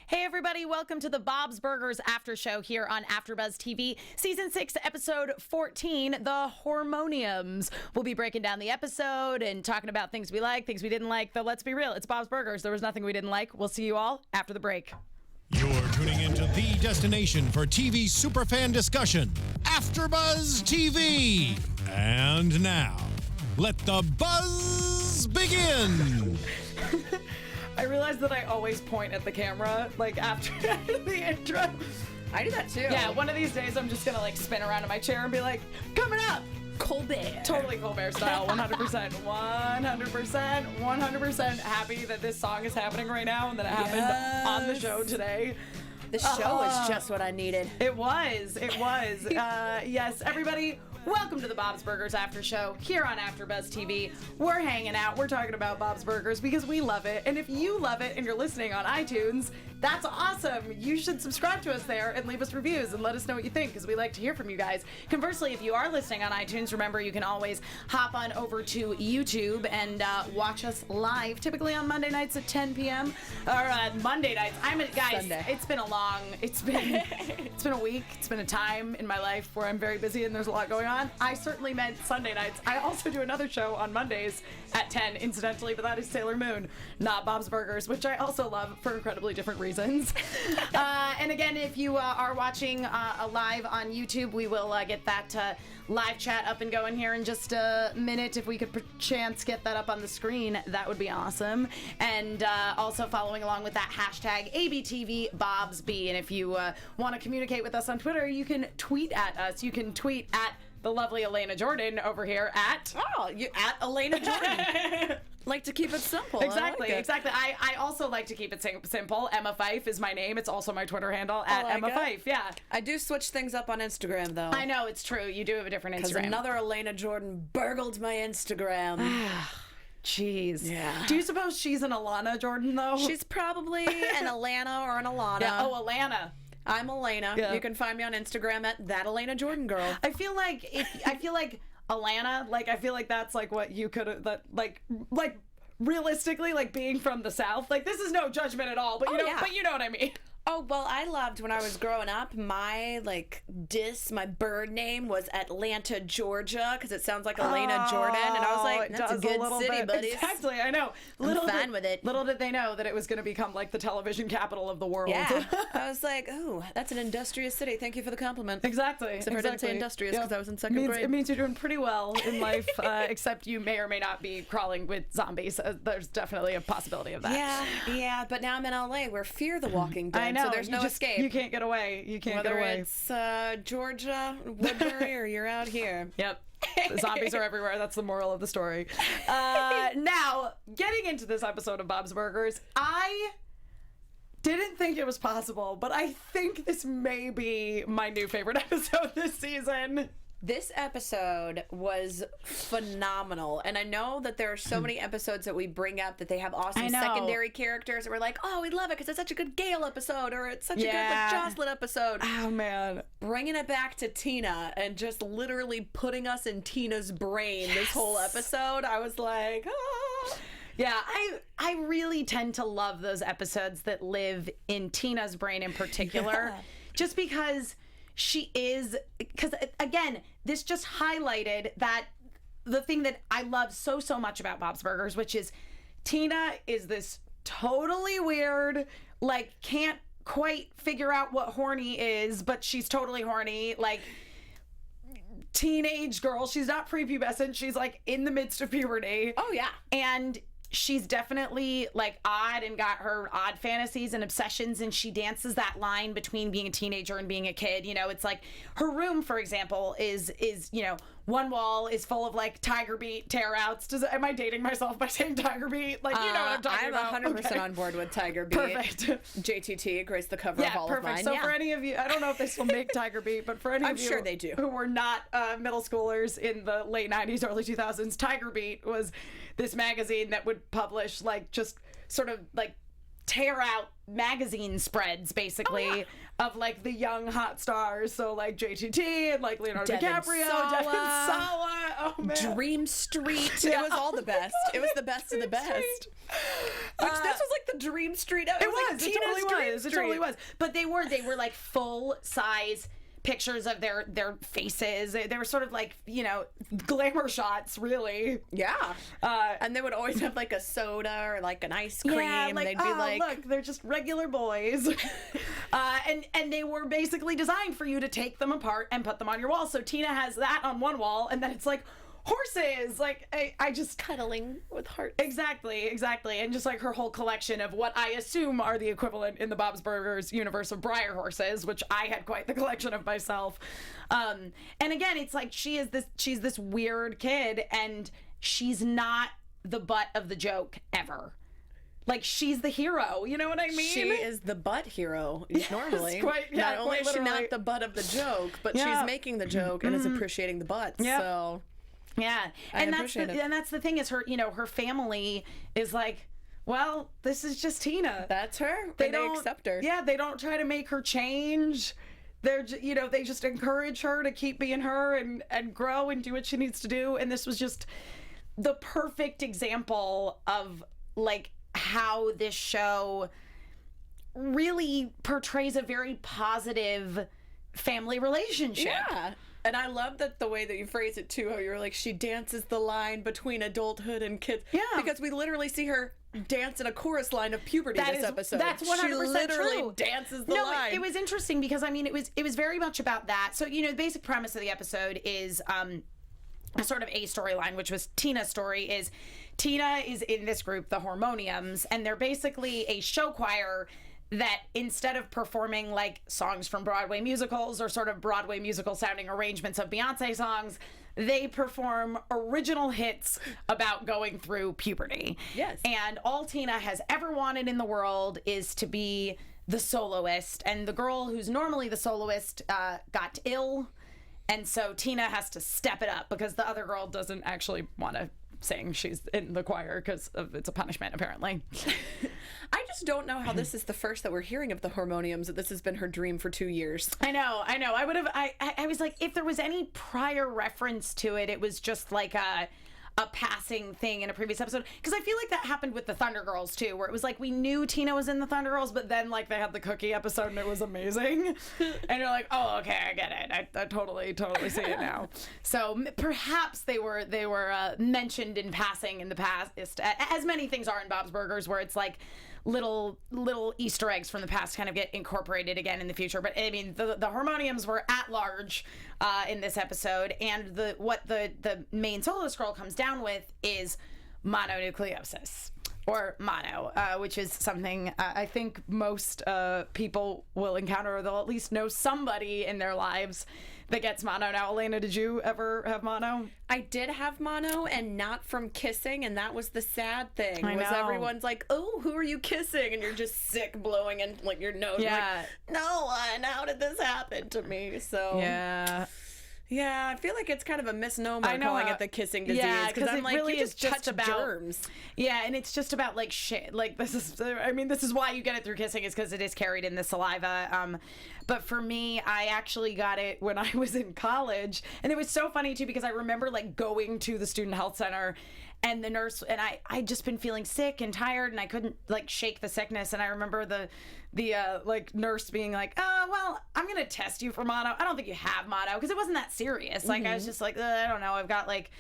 Hey everybody, welcome to the Bob's Burgers After Show here on AFTERBUZZ TV, Season 6, Episode 14, The Hormone-iums. We'll be breaking down the episode and talking about things we like, things we didn't like, though let's be real, it's Bob's Burgers. There was nothing we didn't like. We'll see you all after the break. You're tuning into the destination for TV superfan discussion, AFTERBUZZ TV. And now, let the buzz begin. I realize that I always point at the camera, like, after the intro. I do that too. Yeah, one of these days I'm just gonna, like, spin around in my chair and be like, coming up! Colbert. Totally Colbert style, 100%. 100% happy that this song is happening right now and that it happened on the show today. The show was just what I needed. It was. Yes, everybody, welcome to the Bob's Burgers After Show here on AfterBuzz TV. We're hanging out. We're talking about Bob's Burgers because we love it. And if you love it and you're listening on iTunes, that's awesome. You should subscribe to us there and leave us reviews and let us know what you think because we like to hear from you guys. Conversely, if you are listening on iTunes, remember you can always hop on over to YouTube and watch us live, typically on Monday nights at 10 p.m. or Monday nights. Guys, Sunday. it's been a week. It's been a time in my life where I'm very busy and there's a lot going on. I certainly meant Sunday nights. I also do another show on Mondays at 10, incidentally, but that is Sailor Moon, not Bob's Burgers, which I also love for incredibly different reasons. And again, if you are watching live on YouTube, we will get that live chat up and going here in just a minute. If we could perchance get that up on the screen, that would be awesome. And also following along with that hashtag ABTVBobsB. And if you want to communicate with us on Twitter, you can tweet at us. You can tweet at the lovely Elena Jordan over here at... Oh, you at Elena Jordan. Like to keep it simple. Exactly, I like exactly. I also like to keep it simple. Emma Fyffe is my name. It's also my Twitter handle, at Emma Fyffe. Yeah. I do switch things up on Instagram, though. I know, it's true. You do have a different Instagram. Because another Elena Jordan burgled my Instagram. Jeez. Yeah. Do you suppose she's an Alana Jordan, though? She's probably an Alana or an Alana. Yeah. Oh, Alana. I'm Elena. Yeah. You can find me on Instagram at that Elena Jordan girl. I feel like Alana, like I feel like that's like what you could like realistically, like being from the South. Like this is no judgment at all, but you know what I mean. Oh, well, I loved when I was growing up, my my bird name was Atlanta, Georgia, because it sounds like Elena Jordan. And I was like, that's a good city, buddies. Exactly, I know. I'm fine with it. Little did they know that it was going to become like the television capital of the world. Yeah. I was like, oh, that's an industrious city. Thank you for the compliment. Exactly. Except for I didn't say industrious because I was in second grade. It means you're doing pretty well in life, except you may or may not be crawling with zombies. There's definitely a possibility of that. Yeah, but now I'm in LA where Fear the Walking Dead. I know. So there's no escape. You can't get away. You can't Whether get away. It's Georgia, Woodbury, or you're out here. Yep. The zombies are everywhere. That's the moral of the story. Now, getting into this episode of Bob's Burgers, I didn't think it was possible, but I think this may be my new favorite episode this season. This episode was phenomenal, and I know that there are so many episodes that we bring up that they have awesome secondary characters, and we're like, oh, we love it because it's such a good Gale episode, or it's such a good Jocelyn episode. Oh, man. Bringing it back to Tina and just literally putting us in Tina's brain this whole episode, I was like, ah. Yeah, I really tend to love those episodes that live in Tina's brain in particular, just because... because again, this just highlighted that the thing that I love so much about Bob's Burgers, which is Tina is this totally weird, like can't quite figure out what horny is, but she's totally horny, like teenage girl. She's not prepubescent. She's like in the midst of puberty. Oh yeah. And she's definitely like odd and got her odd fantasies and obsessions, and she dances that line between being a teenager and being a kid. You know, it's like her room, for example, is you know, one wall is full of like Tiger Beat tear outs. Am I dating myself by saying Tiger Beat? Like, you know what I'm talking about. I'm 100% on board with Tiger Beat. Perfect. JTT graced the cover of all of mine. So for any of you, I don't know if they still make Tiger Beat, but for any of you sure they do. who were not middle schoolers in the late 90s, early 2000s, Tiger Beat was this magazine that would publish like just sort of like tear out magazine spreads basically of like the young hot stars. So like JTT and like Leonardo Devin DiCaprio, Sawa. Devin Sawa. Oh man, Dream Street. It was all the best. It was the best of the best. Which this was like the Dream Street. It was. Like It totally was. But they were like full size pictures of their faces. They were sort of like, you know, glamour shots, really. Yeah. And they would always have like a soda or like an ice cream. Yeah, like, they'd be like, look, they're just regular boys. And they were basically designed for you to take them apart and put them on your wall. So Tina has that on one wall, and then it's like horses. Like, I just... cuddling with hearts. Exactly. And just like her whole collection of what I assume are the equivalent in the Bob's Burgers universe of Breyer horses, which I had quite the collection of myself. And again, it's like she's this weird kid, and she's not the butt of the joke ever. Like, she's the hero, you know what I mean? She is the butt hero, normally. Not only is she not the butt of the joke, but she's making the joke and is appreciating the butts. Yeah. So... yeah, and that's the thing is her family is like, well, this is just Tina. That's her. They accept her. Yeah, they don't try to make her change. They're they just encourage her to keep being her and grow and do what she needs to do. And this was just the perfect example of like how this show really portrays a very positive family relationship. Yeah. And I love that the way that you phrase it too, how you're like, she dances the line between adulthood and kids. Yeah. Because we literally see her dance in a chorus line of puberty this episode. That's 100% She literally true. dances the line. It was interesting because, I mean, it was very much about that. So, the basic premise of the episode is a sort of a storyline, which was Tina's story. Is Tina is in this group, the Hormone-iums, and they're basically a show choir that instead of performing like songs from Broadway musicals or sort of Broadway musical sounding arrangements of Beyonce songs, they perform original hits about going through puberty. Yes. And all Tina has ever wanted in the world is to be the soloist. And the girl who's normally the soloist got ill. And so Tina has to step it up because the other girl doesn't actually want to sing. She's in the choir because it's a punishment, apparently. I just don't know how this is the first that we're hearing of the Hormone-iums, that this has been her dream for 2 years. I know. I was like, if there was any prior reference to it, it was just like a passing thing in a previous episode, because I feel like that happened with the Thunder Girls too, where it was like we knew Tina was in the Thunder Girls, but then like they had the cookie episode and it was amazing, and you're like, oh, okay, I get it. I totally see it now. So perhaps they were mentioned in passing in the past, as many things are in Bob's Burgers, where it's like little Easter eggs from the past kind of get incorporated again in the future. But I mean, the Hormone-iums were at large in this episode, and what the main soloist girl comes down with is mononucleosis, or mono, which is something I think most people will encounter, or they'll at least know somebody in their lives that gets mono. Now, Alana, did you ever have mono? I did have mono, and not from kissing, and that was the sad thing. I know. Everyone's like, oh, who are you kissing? And you're just sick, blowing in like your nose. Yeah. Like, no one. How did this happen to me? So yeah, I feel like it's kind of a misnomer calling it the kissing disease. Yeah, because I'm like, really you just touch about germs. Yeah, and it's just about like shit. Like this is why you get it through kissing, is because it is carried in the saliva. But for me, I actually got it when I was in college, and it was so funny too, because I remember like going to the student health center, and the nurse, and I'd just been feeling sick and tired, and I couldn't like shake the sickness, and I remember the like nurse being like, oh, well, I'm gonna test you for mono. I don't think you have mono, because it wasn't that serious. Like I was just like, I don't know, I've got like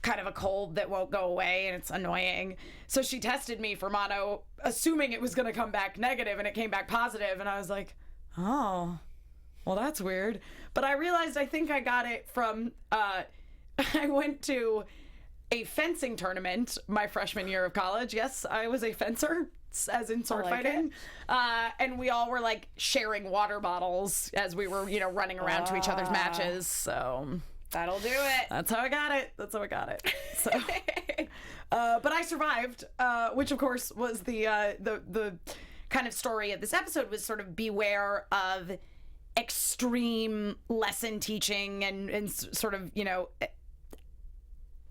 kind of a cold that won't go away, and it's annoying. So she tested me for mono, assuming it was gonna come back negative, and it came back positive, and I was like, oh, well, that's weird. But I realized I think I got it from I went to a fencing tournament my freshman year of college. Yes, I was a fencer, as in sword fighting. And we all were like sharing water bottles as we were, running around to each other's matches. So that'll do it. That's how I got it. So, but I survived, which of course was the kind of story of this episode, was sort of beware of extreme lesson teaching and sort of,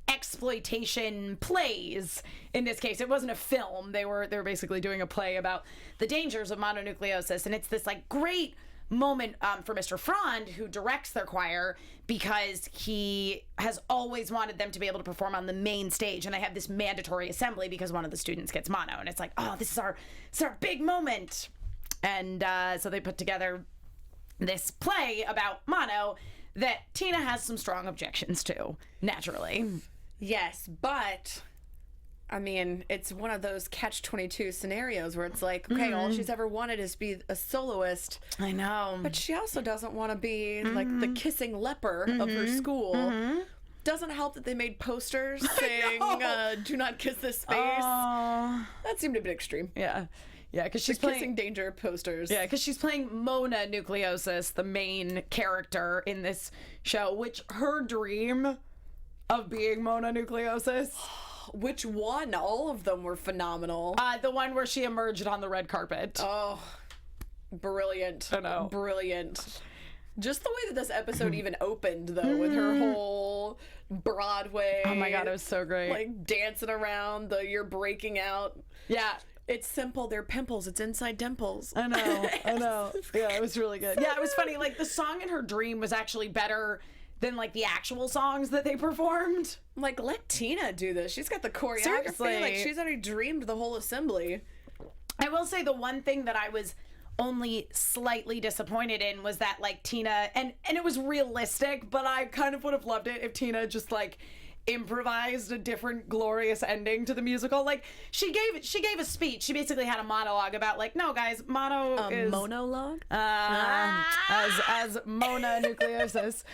exploitation plays. In this case, it wasn't a film. They were basically doing a play about the dangers of mononucleosis, and it's this like great moment for Mr. Frond, who directs their choir, because he has always wanted them to be able to perform on the main stage, and they have this mandatory assembly because one of the students gets mono, and it's like, oh, this is our big moment. And so they put together this play about mono that Tina has some strong objections to, naturally. Yes, but I mean, it's one of those catch-22 scenarios where it's like, okay, all she's ever wanted is be a soloist. I know. But she also doesn't want to be like the kissing leper of her school. Doesn't help that they made posters saying, do not kiss this space. That seemed a bit extreme. Yeah. Yeah, because she's kissing danger posters. Yeah, because she's playing Mona Nucleosis, the main character in this show, which her dream of being Mona Nucleosis... Which one? All of them were phenomenal. The one where she emerged on the red carpet. Oh, brilliant. I know. Brilliant. Just the way that this episode even opened, though, with her whole Broadway. Oh my God, it was so great. Like dancing around, you're breaking out. Yeah. It's simple. They're pimples. It's inside dimples. I know. I know. Yeah, it was really good. Yeah, it was funny. Like, the song in her dream was actually better than like the actual songs that they performed. Like, let Tina do this. She's got the choreography. Seriously. Like, she's already dreamed the whole assembly. I will say the one thing that I was only slightly disappointed in was that like Tina, and it was realistic, but I kind of would have loved it if Tina just like improvised a different glorious ending to the musical. Like she gave a speech. She basically had a monologue about like, no guys, mono is monologue as Mona Nucleosis.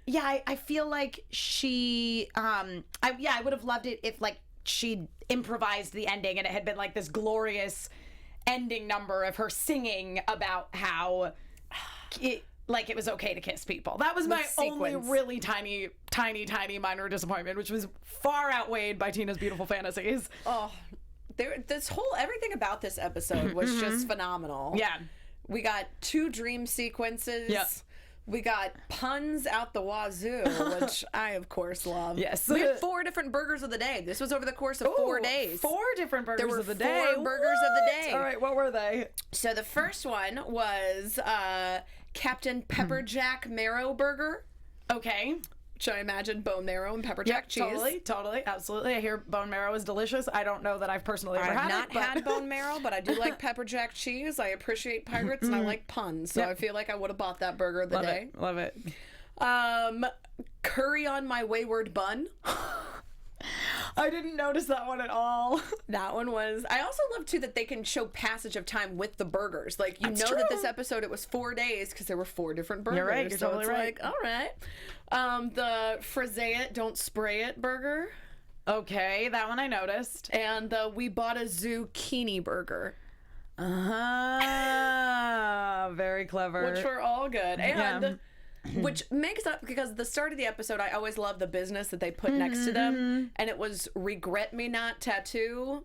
Yeah, I feel like she I would have loved it if like she improvised the ending and it had been like this glorious ending number of her singing about how it was okay to kiss people. That was my only really tiny minor disappointment, which was far outweighed by Tina's beautiful fantasies. Oh, everything about this episode was just phenomenal. Yeah. We got 2 dream sequences. Yep. We got puns out the wazoo, which I, of course, love. Yes. We had 4 different burgers of the day. This was over the course of 4 days. 4 different burgers of the day. There were 4 burgers of the day. All right, what were they? So the first one was Captain Pepperjack Marrow Burger. Okay. Which I imagine bone marrow and pepperjack cheese. Totally, absolutely. I hear bone marrow is delicious. I don't know that I've personally ever had it. I've not had bone marrow, but I do like pepperjack cheese. I appreciate pirates and I like puns, so I feel like I would have bought that burger of the day. Love it. Curry on my wayward bun. I didn't notice that one at all. That one was... I also love, too, that they can show passage of time with the burgers. Like, you know that this episode, it was 4 days because there were 4 different burgers. You're right. You're totally right. Like, all right. The frisee it, don't spray it burger. Okay, that one I noticed. And the we bought a zucchini burger. Very clever. Which were all good. And... Which makes up, because at the start of the episode, I always love the business that they put next to them, and it was regret me not tattoo,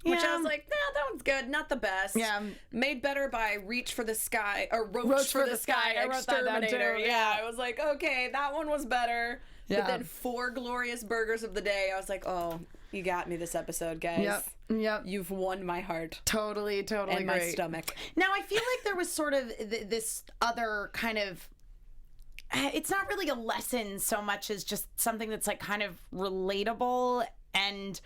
which I was like, nah, that one's good, not the best. Yeah. Made better by Reach for the Sky, or Roach for the Sky, I wrote that down Exterminator. too. Yeah, I was like, okay, that one was better. Yeah. But then 4 glorious burgers of the day, I was like, oh, you got me this episode, guys. Yep. You've won my heart. Totally and great. my stomach. Now, I feel like there was sort of this other kind of... It's not really a lesson so much as just something that's like kind of relatable and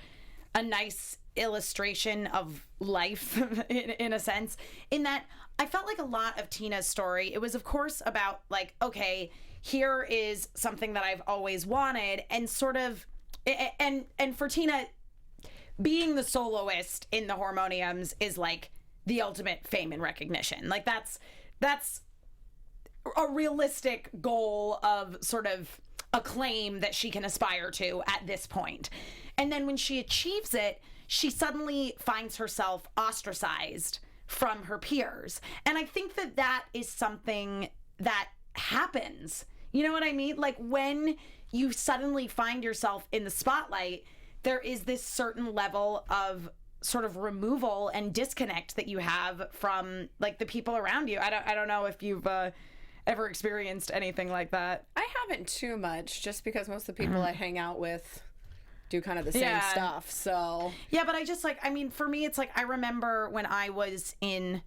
a nice illustration of life in a sense, in that I felt like a lot of Tina's story, it was of course about like, okay, here is something that I've always wanted, and sort of, and for Tina, being the soloist in the Hormone-iums is like the ultimate fame and recognition. Like that's a realistic goal of sort of acclaim that she can aspire to at this point. And then when she achieves it, she suddenly finds herself ostracized from her peers. And I think that that is something that happens. You know what I mean? Like when you suddenly find yourself in the spotlight, there is this certain level of sort of removal and disconnect that you have from like the people around you. I don't know if you've ever experienced anything like that. I haven't too much, just because most of the people I hang out with do kind of the same stuff, so... Yeah, but I just, like, I mean, for me, it's like, I remember when I was in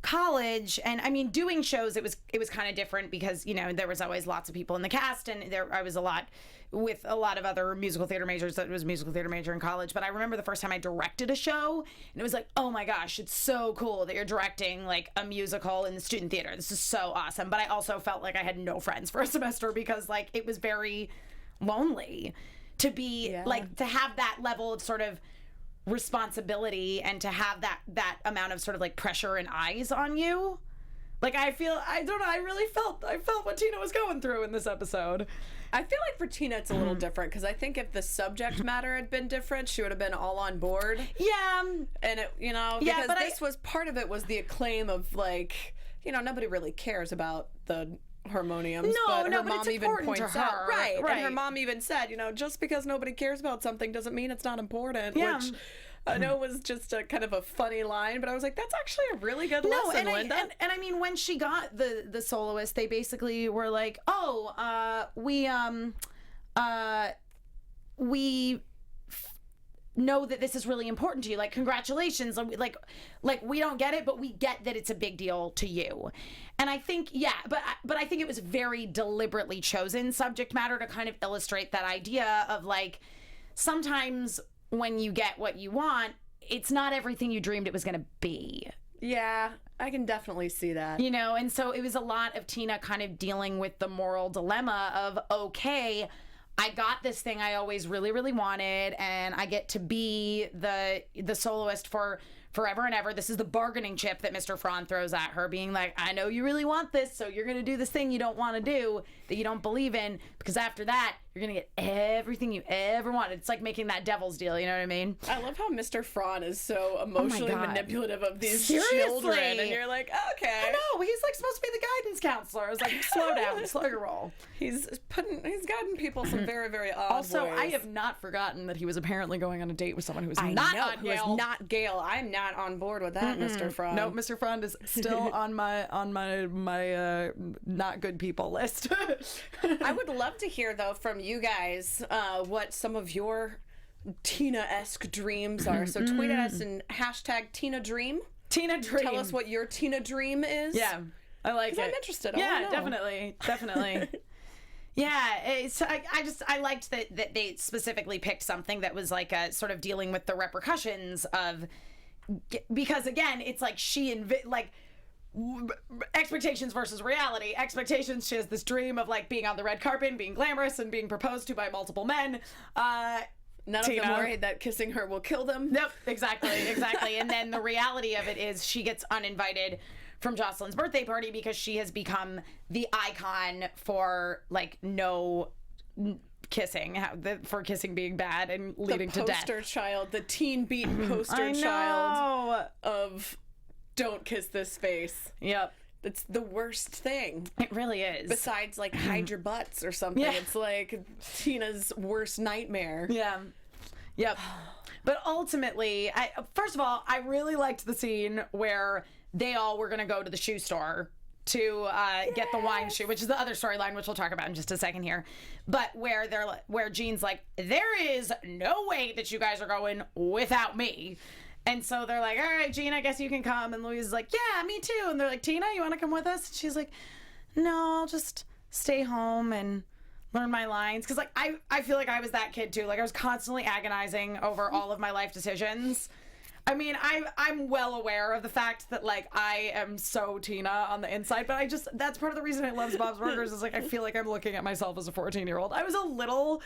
college, and I mean, doing shows, it was kind of different because, you know, there was always lots of people in the cast, and I was a lot with a lot of other musical theater majors that was a musical theater major in college. But I remember the first time I directed a show, and it was like, oh my gosh, it's so cool that you're directing like a musical in the student theater. This is so awesome. But I also felt like I had no friends for a semester because like it was very lonely to be like, to have that level of sort of responsibility and to have that amount of sort of like pressure and eyes on you. Like, I really felt what Tina was going through in this episode. I feel like for Tina it's a little different, because I think if the subject matter had been different, she would have been all on board. Yeah. And it, you know, because this was part of it was the acclaim of like, you know, nobody really cares about the Hormone-iums, but her mom even points out, right, and her mom even said, you know, just because nobody cares about something doesn't mean it's not important, which I know was just a kind of a funny line, but I was like, that's actually a really good lesson, Linda. And I mean, when she got the soloist, they basically were like, oh, we know that this is really important to you, like, congratulations, like we don't get it, but we get that it's a big deal to you. And I think but I think it was very deliberately chosen subject matter to kind of illustrate that idea of like, sometimes when you get what you want, it's not everything you dreamed it was going to be. Yeah, I can definitely see that. You know, and so it was a lot of Tina kind of dealing with the moral dilemma of, okay, I got this thing I always really, really wanted, and I get to be the soloist for forever and ever. This is the bargaining chip that Mr. Frann throws at her, being like, I know you really want this, so you're going to do this thing you don't want to do, that you don't believe in, because after that, you're going to get everything you ever wanted. It's like making that devil's deal, you know what I mean? I love how Mr. Frann is so emotionally manipulative of these children, and you're like, okay. I know, he's like supposed to be the guidance counselor. I was like, slow down, slow your roll. He's guiding people some very, very odd Also, ways. I have not forgotten that he was apparently going on a date with someone who was not Gail. I'm not on board with that, Mr. Frann. No, Mr. Frann is still on my not good people list. I would love to hear though from you guys what some of your Tina-esque dreams are. So tweet at us and hashtag Tina Dream. Tina Dream. Tell us what your Tina Dream is. Yeah, I like it. I'm interested. Yeah, definitely. Yeah, I liked that they specifically picked something that was like a sort of dealing with the repercussions of, because again, it's like expectations versus reality. Expectations, she has this dream of like being on the red carpet and being glamorous and being proposed to by multiple men. None of them worried that kissing her will kill them. Nope, exactly. And then the reality of it is she gets uninvited from Jocelyn's birthday party because she has become the icon for like no kissing, for kissing being bad and leading to death. The poster child, the teen beat poster child of don't kiss this face. Yep. It's the worst thing. It really is. Besides, like, hide your butts or something. Yeah. It's like Tina's worst nightmare. Yeah. Yep. But ultimately, first of all, I really liked the scene where they all were going to go to the shoe store to get the wine shoe, which is the other storyline, which we'll talk about in just a second here. But where Jean's like, there is no way that you guys are going without me. And so they're like, all right, Jean, I guess you can come. And Louise is like, yeah, me too. And they're like, Tina, you want to come with us? And she's like, no, I'll just stay home and learn my lines. Because like I feel like I was that kid too. Like I was constantly agonizing over all of my life decisions. I mean, I'm well aware of the fact that like I am so Tina on the inside, but that's part of the reason I love Bob's Burgers is like I feel like I'm looking at myself as a 14-year-old. I was a little...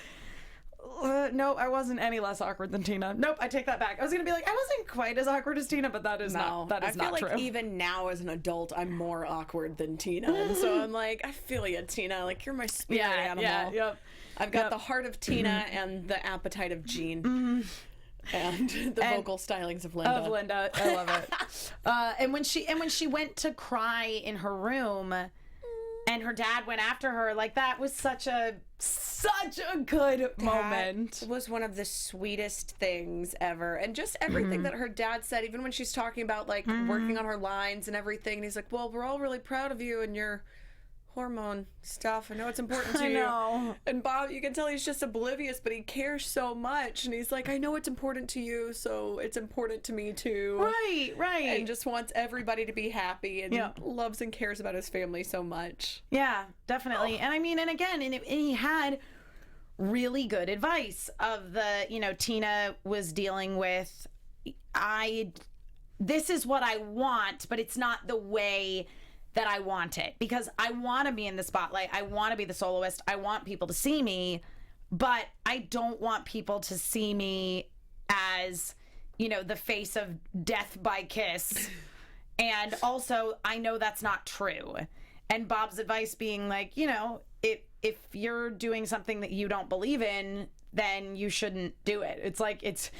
no, I wasn't any less awkward than Tina. Nope, I take that back. I was gonna be like, I wasn't quite as awkward as Tina, but that is not true. I feel like even now as an adult, I'm more awkward than Tina, and so I'm like, I feel you, Tina. Like you're my spirit animal. Yeah, yep. I've got the heart of Tina and the appetite of Jean. And the vocal stylings of Linda. I love it. And when she went to cry in her room, and her dad went after her, like that was such a good moment. It was one of the sweetest things ever, and just everything that her dad said, even when she's talking about like working on her lines and everything. And he's like, "Well, we're all really proud of you, and you're hormone stuff. I know it's important to you. I know. And Bob, you can tell he's just oblivious, but he cares so much. And he's like, I know it's important to you, so it's important to me too. Right. And just wants everybody to be happy and loves and cares about his family so much. Yeah, definitely. And I mean, and again, and he had really good advice of the, Tina was dealing with, this is what I want, but it's not the way that I want it, because I want to be in the spotlight. I want to be the soloist. I want people to see me, but I don't want people to see me as, the face of death by kiss. And also, I know that's not true. And Bob's advice being like, if you're doing something that you don't believe in, then you shouldn't do it. It's like, it's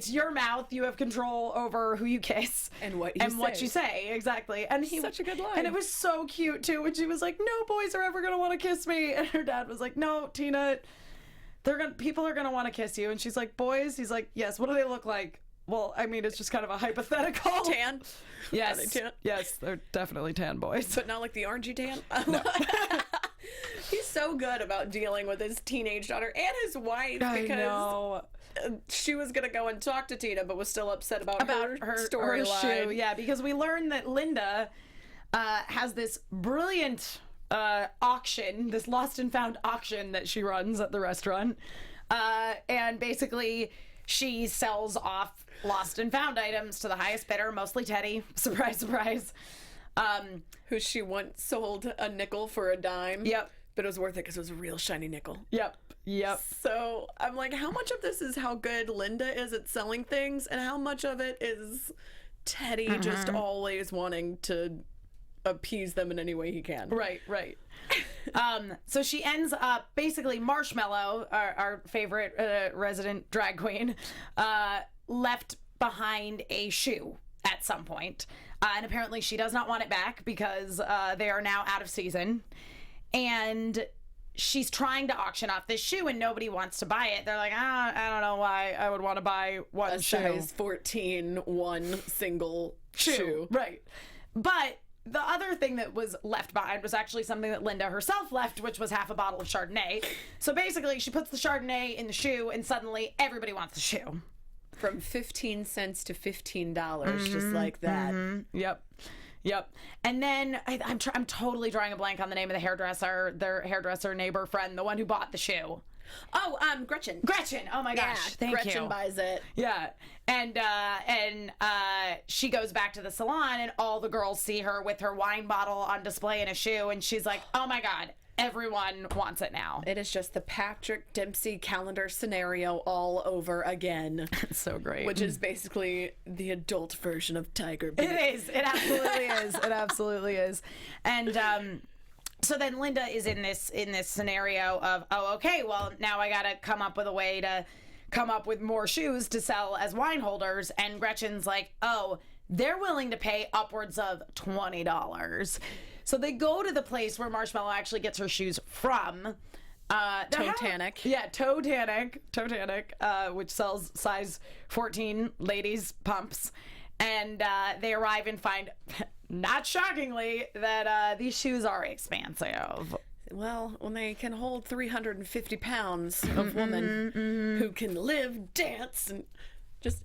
your mouth. You have control over who you kiss and what you say. Exactly. And such a good line. And it was so cute too when she was like, no boys are ever gonna want to kiss me. And her dad was like, no, Tina, people are gonna want to kiss you. And she's like, boys? He's like, yes. What do they look like? Well, I mean, it's just kind of a hypothetical. Tan? Yes. Are they tan? Yes, they're definitely tan boys. But not like the orangey tan? No. He's so good about dealing with his teenage daughter and his wife, because she was going to go and talk to Tina, but was still upset about her storyline. Yeah, because we learned that Linda has this brilliant auction, this lost and found auction that she runs at the restaurant. And basically, she sells off lost and found items to the highest bidder, mostly Teddy. Surprise, surprise. Who she once sold a nickel for a dime. Yep. But it was worth it because it was a real shiny nickel. Yep. So I'm like, how much of this is how good Linda is at selling things, and how much of it is Teddy just always wanting to appease them in any way he can? Right. So she ends up, basically, Marshmallow, our favorite resident drag queen, left behind a shoe at some point. And apparently she does not want it back because they are now out of season. And she's trying to auction off this shoe and nobody wants to buy it. They're like, I don't know why I would want to buy one shoe. Size 14, one single shoe. Right. But the other thing that was left behind was actually something that Linda herself left, which was half a bottle of Chardonnay. So basically, she puts the Chardonnay in the shoe, and suddenly everybody wants the shoe. From 15 cents to $15, just like that. Yep. And then I'm totally drawing a blank on the name of the hairdresser, their hairdresser neighbor friend, the one who bought the shoe. Oh, Gretchen. Oh my gosh. Thank you. Gretchen buys it. Yeah. And she goes back to the salon and all the girls see her with her wine bottle on display in a shoe. And she's like, oh my God, everyone wants it now. It is just the Patrick Dempsey calendar scenario all over again. It's so great. Which is basically the adult version of Tiger Beat. It is. It absolutely is. It absolutely is. And, so then Linda is in this scenario of, oh, okay, well, now I got to come up with a way to come up with more shoes to sell as wine holders. And Gretchen's like, oh, they're willing to pay upwards of $20. So they go to the place where Marshmallow actually gets her shoes from. Totanic. Totanic, which sells size 14 ladies pumps. And they arrive and find, not shockingly, that these shoes are expansive. Well, when they can hold 350 pounds of woman who can live, dance, and just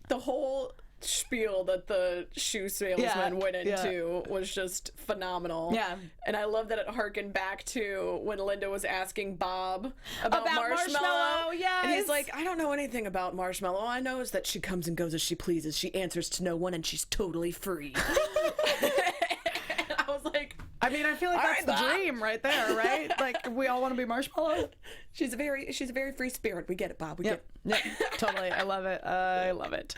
the whole spiel that the shoe salesman went into was just phenomenal. Yeah. And I love that it harkened back to when Linda was asking Bob about Marshmallow. Yes. And he's like, I don't know anything about Marshmallow. All I know is that she comes and goes as she pleases. She answers to no one and she's totally free. And I was like, I mean, I feel like that's the dream right there, right? Like, we all want to be Marshmallow. She's a very free spirit. We get it, Bob. We get it. Yep, totally. I love it.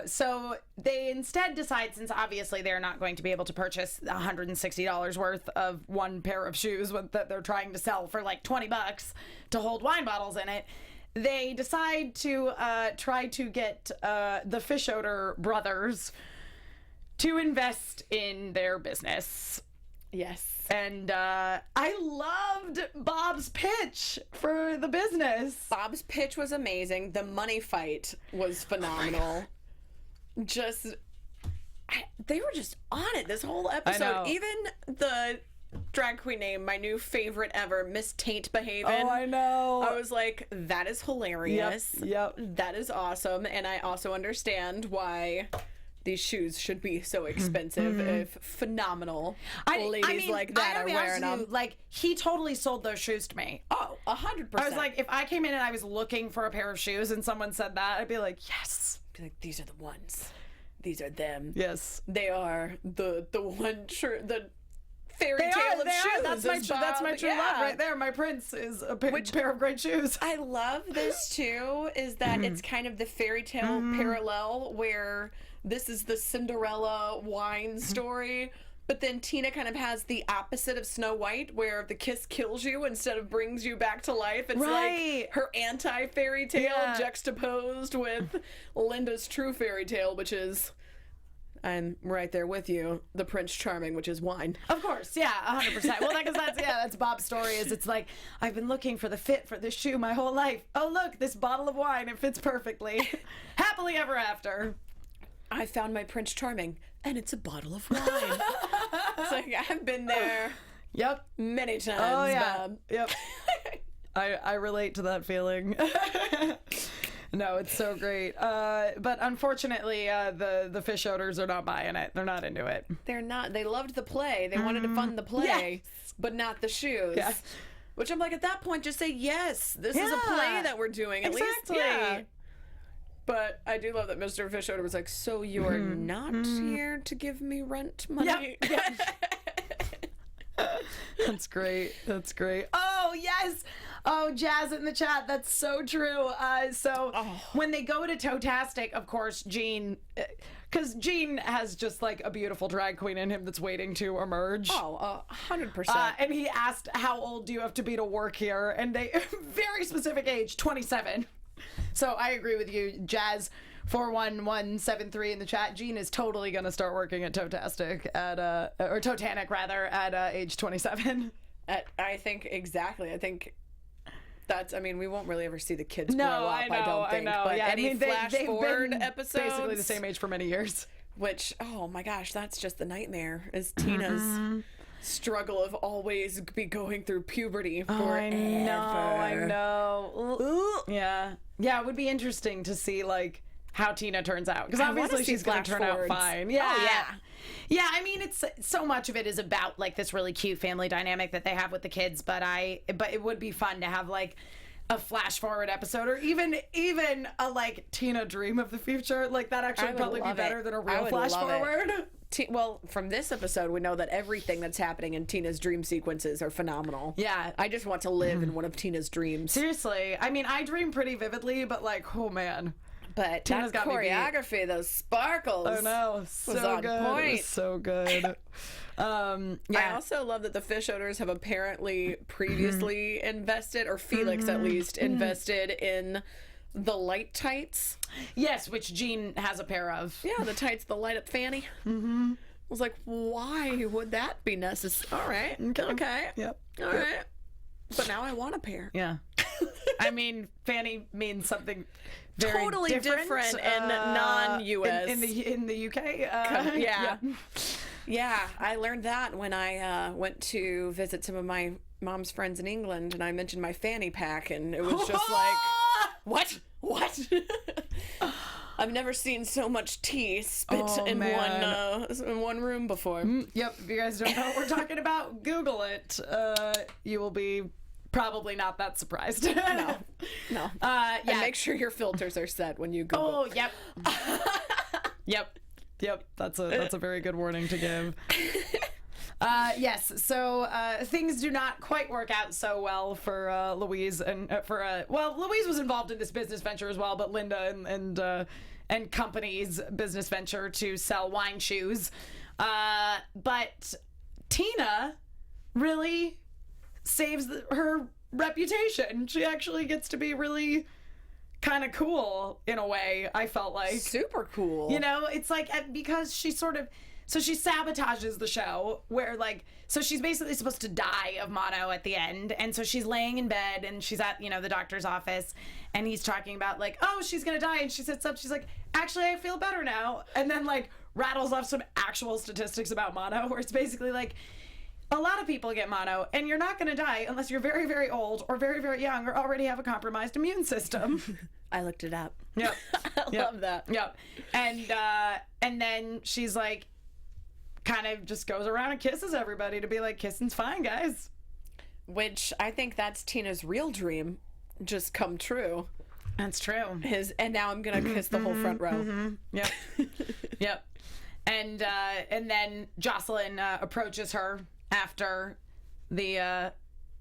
So they instead decide, since obviously they're not going to be able to purchase $160 worth of one pair of shoes that they're trying to sell for like $20 to hold wine bottles in it, they decide to try to get the Fischoeder brothers to invest in their business. Yes. And I loved Bob's pitch for the business. Bob's pitch was amazing. The money fight was phenomenal. They were just on it this whole episode. Even drag queen name, my new favorite ever, Miss Taint Behavin'. Oh, I know. I was like, that is hilarious. Yep. That is awesome. And I also understand why these shoes should be so expensive if phenomenal ladies like that are wearing them. Like, he totally sold those shoes to me. Oh, 100%. I was like, if I came in and I was looking for a pair of shoes and someone said that, I'd be like, yes. Be like, these are the ones. These are them. Yes. They are the fairy tale of shoes. That's my true love right there. My prince is a pair of great shoes. I love this too, is that it's kind of the fairy tale parallel where this is the Cinderella wine story, but then Tina kind of has the opposite of Snow White, where the kiss kills you instead of brings you back to life. It's like her anti-fairy tale juxtaposed with Linda's true fairy tale, which is, I'm right there with you, the Prince Charming, which is wine. Of course, yeah, 100%. Well, because that's Bob's story. Is it's like, I've been looking for the fit for this shoe my whole life. Oh, look, this bottle of wine, it fits perfectly. Happily ever after. I found my Prince Charming, and it's a bottle of wine. It's like, I've been there. Yep. Many times, Oh, yeah. Bob. Yep. I relate to that feeling. No, it's so great. But unfortunately, the Fischoeders are not buying it. They're not into it. They're not. They loved the play. They wanted to fund the play, but not the shoes. Yeah. Which I'm like, at that point, just say, yes, this is a play that we're doing. At least, yeah. But I do love that Mr. Fischoeder was like, so you are not here to give me rent money? Yep. That's great. That's great. Oh, yes. Oh, Jazz in the chat. That's so true. When they go to Totastic, of course, Gene, because Gene has just like a beautiful drag queen in him that's waiting to emerge. Oh, 100%. And he asked, how old do you have to be to work here? And they, very specific age, 27. So I agree with you, Jazz. 41173 in the chat. Gene is totally gonna start working at Totastic or Totanic rather, at age 27. I think exactly. I think that's. I mean, we won't really ever see the kids grow up. I don't think. But yeah, any flash forward episodes, basically the same age for many years. Which, oh my gosh, that's just the nightmare. Is Tina's struggle of always be going through puberty forever. I know. Yeah. It would be interesting to see like how Tina turns out, because obviously she's going to turn out fine. Yeah. Oh, yeah. I mean, it's so much of it is about like this really cute family dynamic that they have with the kids, but it would be fun to have like a flash forward episode, or even a like Tina dream of the future. Like that actually would probably be better than a real flash forward. Well, from this episode, we know that everything that's happening in Tina's dream sequences are phenomenal. Yeah. I just want to live in one of Tina's dreams. Seriously. I mean, I dream pretty vividly, but like, oh man. But Tina's got choreography, those sparkles. I know. So good. Point. So good. I also love that the Fischoeders have apparently previously invested, or Felix at least, invested in the light tights. Yes, which Gene has a pair of. Yeah, the tights, the light up fanny. I was like, why would that be necessary? All right. Okay. Yep. All right. But now I want a pair. Yeah. I mean, fanny means something very totally different and non-US in the UK. Yeah, I learned that when I went to visit some of my mom's friends in England, and I mentioned my fanny pack, and it was just like, what? I've never seen so much tea spit in one room before. Yep. If you guys don't know what we're talking about, Google it. You will be probably not that surprised. No. And make sure your filters are set when you Google. Oh, yep. Yep. That's a very good warning to give. Yes. So things do not quite work out so well for Louise and Louise was involved in this business venture as well, but Linda and company's business venture to sell wine shoes. But Tina really saves her reputation. She actually gets to be really kind of cool in a way, I felt like. Super cool. You know, it's like, because she she sabotages the show, where like, so she's basically supposed to die of mono at the end, and so she's laying in bed, and she's at, the doctor's office, and he's talking about like, oh, she's gonna die, and she sits up, she's like, actually, I feel better now, and then like rattles off some actual statistics about mono, where it's basically like, a lot of people get mono, and you're not going to die unless you're very, very old or very, very young or already have a compromised immune system. I looked it up. Yep. I love that. Yep. And then she's like, kind of just goes around and kisses everybody to be like, kissing's fine, guys. Which I think that's Tina's real dream just come true. That's true. And now I'm gonna kiss the whole front row. Yep. Yep. And then Jocelyn approaches her after the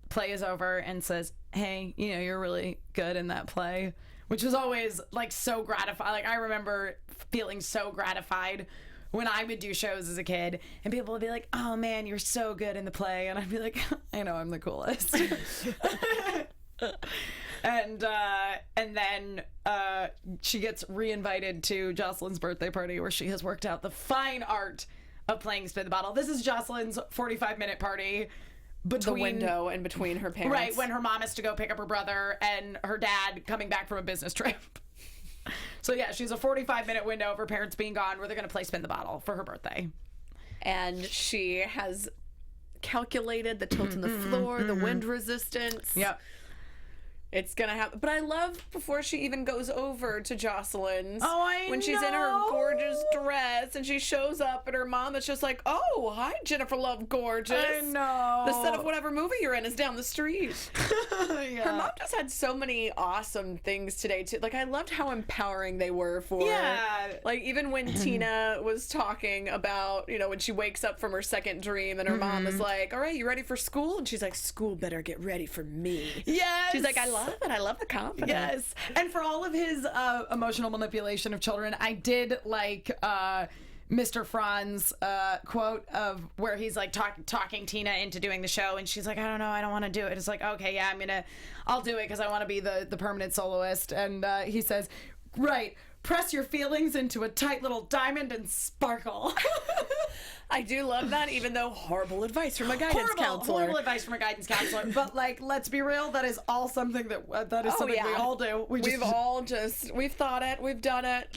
play is over and says, hey, you know, you're really good in that play, which was always like so gratifying. Like I remember feeling so gratified when I would do shows as a kid and people would be like, oh man, you're so good in the play. And I'd be like, I know, I'm the coolest. And then she gets re-invited to Jocelyn's birthday party where she has worked out the fine art of playing Spin the Bottle. This is Jocelyn's 45-minute party between the window and between her parents. Right, when her mom has to go pick up her brother and her dad coming back from a business trip. So yeah, she's a 45-minute window of her parents being gone where they're going to play Spin the Bottle for her birthday. And she has calculated the tilt in the floor, the wind resistance. Yep. It's gonna happen. But I love before she even goes over to Jocelyn's. Oh, I when she's in her gorgeous dress and she shows up and her mom is just like, oh, hi, Jennifer Love Gorgeous. I know. The set of whatever movie you're in is down the street. Yeah. Her mom just had so many awesome things today, too. Like, I loved how empowering they were for Yeah. Like, even when Tina was talking about, you know, when she wakes up from her second dream and her mom is like, all right, you ready for school? And she's like, school better get ready for me. Yes. She's like, I love it. I love the confidence. Yes. And for all of his emotional manipulation of children, I did like Mr. Franz quote of where he's like talking Tina into doing the show, and she's like, I don't know, I don't want to do it. It's like, okay, yeah, I'll do it because I want to be the permanent soloist. And he says, right, press your feelings into a tight little diamond and sparkle. I do love that, even though horrible advice from a guidance counselor. Horrible advice from a guidance counselor. But like, let's be real, that is all something that is something we all do. We've thought it, we've done it.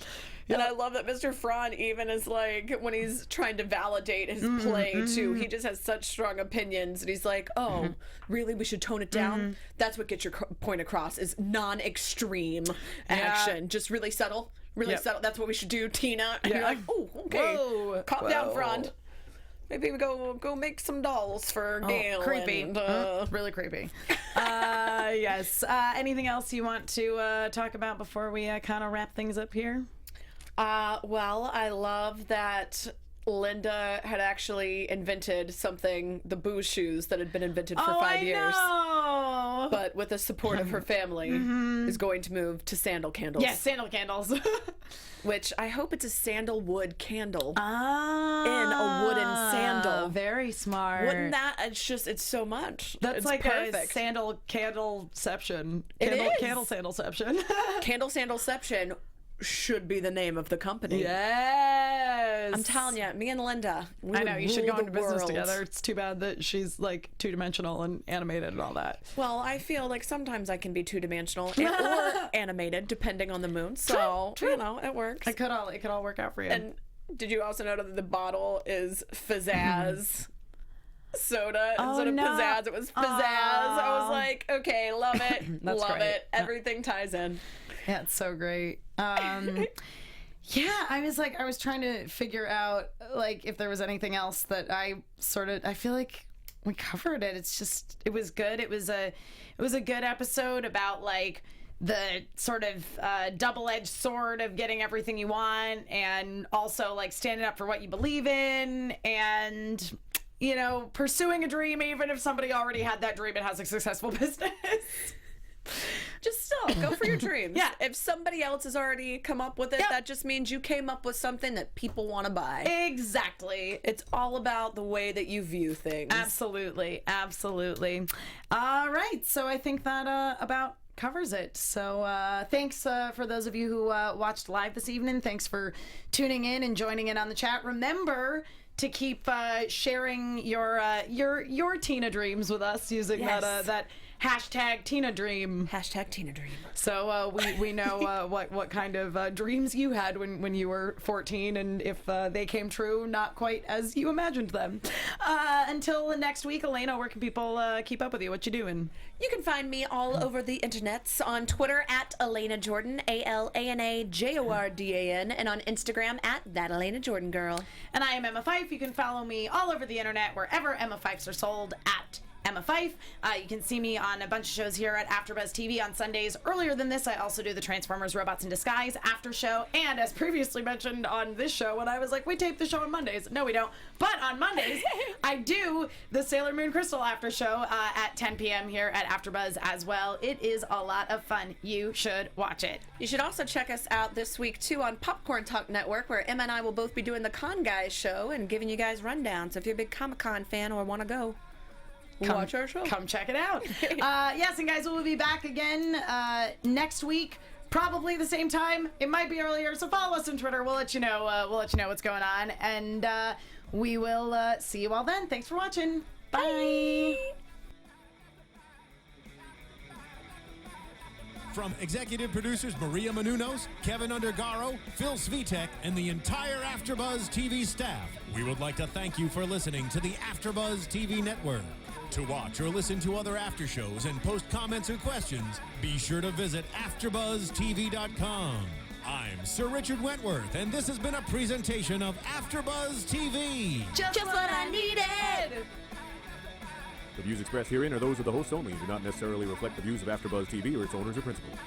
Yep. And I love that Mr. Fraun even is like, when he's trying to validate his play too, he just has such strong opinions. And he's like, oh, really? We should tone it down? That's what gets your point across, is non-extreme action. Just really subtle. Really subtle. That's what we should do, Tina. And you're like, oh, okay. Whoa. Calm down, Fraun. Maybe we go make some dolls for Gail. Creepy. And, really creepy. Yes. Anything else you want to talk about before we kind of wrap things up here? Well, I love that Linda had actually invented something, the booze shoes that had been invented for 5 years. Know. But with the support of her family, is going to move to sandal candles. Yes, sandal candles. Which I hope it's a sandalwood candle in Ah, a wooden sandal. Very smart. Wouldn't that? It's so much. That's it's like perfect. a sandal candleception. It is. Candle sandalception. Candle sandalception should be the name of the company. Yes. I'm telling you, me and Linda, we I know, would you should go rule into the business world. together. It's too bad that she's like two-dimensional and animated and all that. Well, I feel like sometimes I can be two-dimensional or animated, depending on the mood. So, True. you know, it works. It could all work out for you. And did you also know that the bottle is Pizzazz soda instead of Pizzazz? It was Pizzazz. I was like, okay, love it. That's love great. it. Everything ties in. Yeah, it's so great. Yeah, I was trying to figure out like if there was anything else that I feel like we covered it. It was good. It was a good episode about like the sort of double-edged sword of getting everything you want and also like standing up for what you believe in and, you know, pursuing a dream even if somebody already had that dream and has a successful business. Just still go for your dreams. Yeah. If somebody else has already come up with it, that just means you came up with something that people want to buy. Exactly. It's all about the way that you view things. Absolutely. Absolutely. All right. So I think that about covers it. So thanks for those of you who watched live this evening. Thanks for tuning in and joining in on the chat. Remember to keep sharing your Tina dreams with us using that Hashtag Tina Dream. Hashtag Tina Dream. So we know what kind of dreams you had when you were 14, and if they came true, not quite as you imagined them. Until next week, Alana, where can people keep up with you? What you doing? You can find me all over the internets on Twitter at Alana Jordan, ALANAJORDAN, and on Instagram at That Alana Jordan Girl. And I am Emma Fyffe. You can follow me all over the internet wherever Emma Fyffes are sold at Emma Fyffe. You can see me on a bunch of shows here at AfterBuzz TV on Sundays. Earlier than this, I also do the Transformers Robots in Disguise after show. And as previously mentioned on this show, when I was like, we tape the show on Mondays. No, we don't. But on Mondays, I do the Sailor Moon Crystal after show at 10 p.m. here at AfterBuzz as well. It is a lot of fun. You should watch it. You should also check us out this week, too, on Popcorn Talk Network, where Emma and I will both be doing the Con Guys show and giving you guys rundowns. So if you're a big Comic-Con fan or want to go, watch our show. Come check it out. Yes, and guys, we'll be back again next week, probably the same time. It might be earlier, so follow us on Twitter. We'll let you know. What's going on, and we will see you all then. Thanks for watching. Bye. From executive producers Maria Menounos, Kevin Undergaro, Phil Svitek, and the entire AfterBuzz TV staff, we would like to thank you for listening to the AfterBuzz TV network. To watch or listen to other after shows and post comments or questions, be sure to visit AfterBuzzTV.com. I'm Sir Richard Wentworth, and this has been a presentation of AfterBuzz TV. Just what I needed. The views expressed herein are those of the hosts only and do not necessarily reflect the views of AfterBuzz TV or its owners or principals.